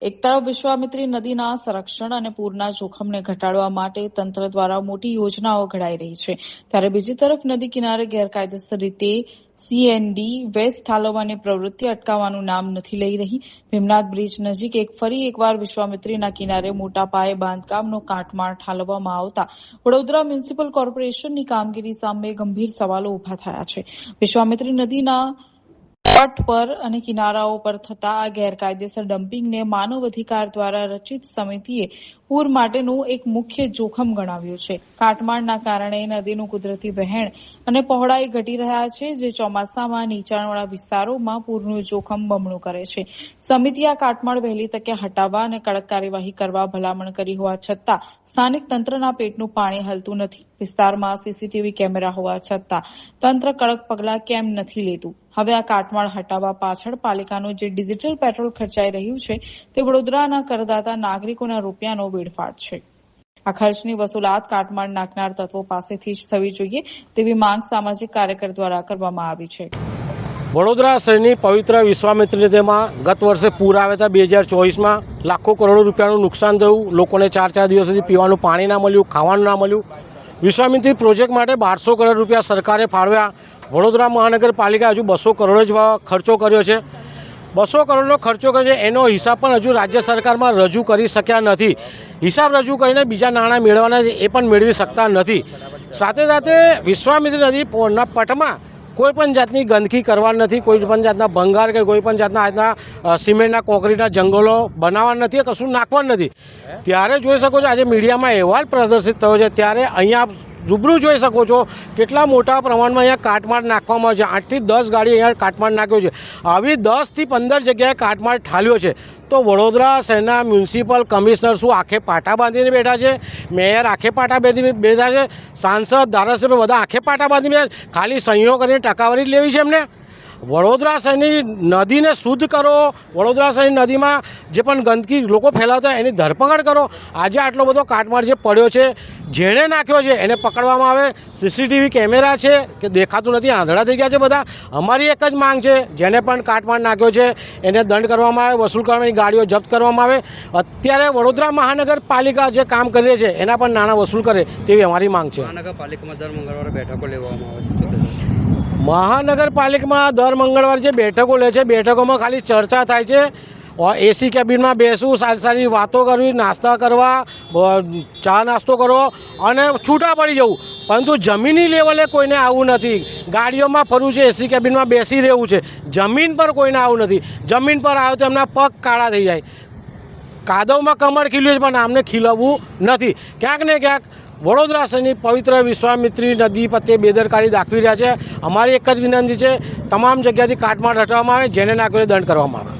એક તરફ વિશ્વામિત્રી નદીના સંરક્ષણ અને પૂરના જોખમને ઘટાડવા માટે તંત્ર દ્વારા મોટી યોજનાઓ ઘડાઈ રહી છે, ત્યારે બીજી તરફ નદી કિનારે ગેરકાયદેસર રીતે સીએનડી વેસ્ટ ઠાલવવાની પ્રવૃત્તિ અટકાવવાનું નામ નથી લઈ રહી। ભીમનાથ બ્રિજ નજીક ફરી એકવાર વિશ્વામિત્રીના કિનારે મોટા પાયે બાંધકામનો કાટમાળ ઠાલવવામાં આવતા વડોદરા મ્યુનિસિપલ કોર્પોરેશનની કામગીરી સામે ગંભીર સવાલો ઉભા થયા છે। વિશ્વામિત્રી નદીના તટ પર અને કિનારાઓ પર થતા આ ગેરકાયદેસર ડમ્પિંગને માનવ અધિકાર દ્વારા રચિત સમિતિએ પૂર માટેનું એક મુખ્ય જોખમ ગણાવ્યું છે। કાટમાળના કારણે નદીનું કુદરતી વહેણ અને પહોળાઈ ઘટી રહ્યા છે, જે ચોમાસામાં નીચાણવાળા વિસ્તારોમાં પૂરનું જોખમ બમણું કરે છે। સમિતિએ આ કાટમાળ વહેલી તકે હટાવવા અને કડક કાર્યવાહી કરવા ભલામણ કરી હોવા છતાં સ્થાનિક તંત્રના પેટનું પાણી હલતું નથી। વિસ્તારમાં સીસીટીવી કેમેરા હોવા છતાં તંત્ર કડક પગલાં કેમ નથી લેતું? હવે આ કાટમાળ હટાવવા પાછળ પાલિકાનું જે ડિજિટલ પેટ્રોલ ખર્ચાઈ રહ્યું છે, તે વડોદરાના કરદાતા નાગરિકોના રૂપિયાનો વેડફાટ છે। આ ખર્ચની વસૂલાત કાટમાળ નાખનાર તત્વો પાસેથી જ થવી જોઈએ તેવી માંગ સામાજિક કાર્યકર દ્વારા કરવામાં આવી છે। વડોદરા શહેરની પવિત્ર વિશ્વામિત્રી નદીમાં ગત વર્ષે પૂર આવ્યા હતા। 2024માં લાખો કરોડો રૂપિયાનું નુકસાન થયું। લોકોને 4 દિવસ સુધી પીવાનું પાણી ના મળ્યું, ખાવાનું ના મળ્યું। વિશ્વામિત્રી પ્રોજેક્ટ માટે 1200 કરોડ રૂપિયા સરકારે ફાળવ્યા। વડોદરા મહાનગરપાલિકા હજુ 200 કરોડ જ ખર્ચો કર્યો છે। 200 કરોડનો ખર્ચો કર્યો છે, એનો હિસાબ પણ હજુ રાજ્ય સરકારમાં રજૂ કરી શક્યા નથી। હિસાબ રજૂ કરીને બીજા નાણાં મેળવવાના છે એ પણ મેળવી શકતા નથી। સાથે સાથે વિશ્વામિત્રી નદીના પટમાં કોઈ પણ જાતની ગંદકી કરવાની નથી, કોઈ પણ જાતના ભંગાર કે કોઈ પણ જાતના આજના સિમેન્ટના કોન્ક્રીટના જંગલો બનાવવાના નથી, કશું નાખવાનું નથી। ત્યારે જોઈ શકો છો આજે મીડિયામાં અહેવાલ પ્રદર્શિત થયો છે, ત્યારે અહીંયા રૂબરૂ જોઈ શકો છો કેટલા મોટા પ્રમાણમાં અહીંયા કાટમાળ નાખવામાં આવે છે। 8 થી 10 ગાડી અહીંયા કાટમાળ નાખ્યો છે। આવી 10 થી 15 જગ્યાએ કાટમાળ ઠાલ્યો છે। તો વડોદરા શહેરના મ્યુનિસિપલ કમિશનર શું આંખે પાટા બાંધીને બેઠા છે? મેયર આંખે પાટા બાંધીને બેઠા છે? સાંસદ, ધારાસભ્ય બધા આંખે પાટા બાંધીને બેઠા? ખાલી સહીઓ કરીને ટકાવારી જ લેવી છે એમને? વડોદરા શહેરની નદીને શુદ્ધ કરો। વડોદરા શહેરની નદીમાં જે પણ ગંદકી લોકો ફેલાવતા એની ધરપકડ કરો। આજે આટલો બધો કાટમાળ જે પડ્યો છે, જેણે નાખ્યો છે એને પકડવામાં આવે। સીસીટીવી કેમેરા છે કે દેખાતું નથી, આંધળા થઈ ગયા છે બધા। અમારી એક જ માંગ છે, જેને પણ કાટમાળ નાખ્યો છે એને દંડ કરવામાં આવે, વસૂલ કરવાની ગાડીઓ જપ્ત કરવામાં આવે। અત્યારે વડોદરા મહાનગરપાલિકા જે કામ કરી રહી છે એના પણ નાણાં વસૂલ કરે તેવી અમારી માંગ છે। મહાનગરપાલિકામાં દર મંગળવારે બેઠકો લેવામાં આવે છે। મહાનગરપાલિકામાં દર મંગળવારે જે બેઠકો લે છે, બેઠકોમાં ખાલી ચર્ચા થાય છે। એસી કેબિનમાં બેસવું, સારી સારી વાતો કરવી, નાસ્તા કરવા, ચા નાસ્તો કરવો અને છૂટા પડી જવું, પરંતુ જમીની લેવલે કોઈને આવવું નથી। ગાડીઓમાં ફરવું છે, એસી કેબિનમાં બેસી રહેવું છે, જમીન પર કોઈને આવવું નથી। જમીન પર આવે તો એમના પગ કાળા થઈ જાય। કાદવમાં કમર ખીલ્યું છે પણ આમને ખીલવવું નથી। ક્યાંક ને ક્યાંક વડોદરા શહેરની પવિત્ર વિશ્વામિત્રી નદી પ્રત્યે બેદરકારી દાખવી રહ્યા છે। અમારી એક જ વિનંતી છે, તમામ જગ્યાથી કાટમાળ હટાવવામાં આવે, જેને નાખ્યો દંડ કરવામાં આવે।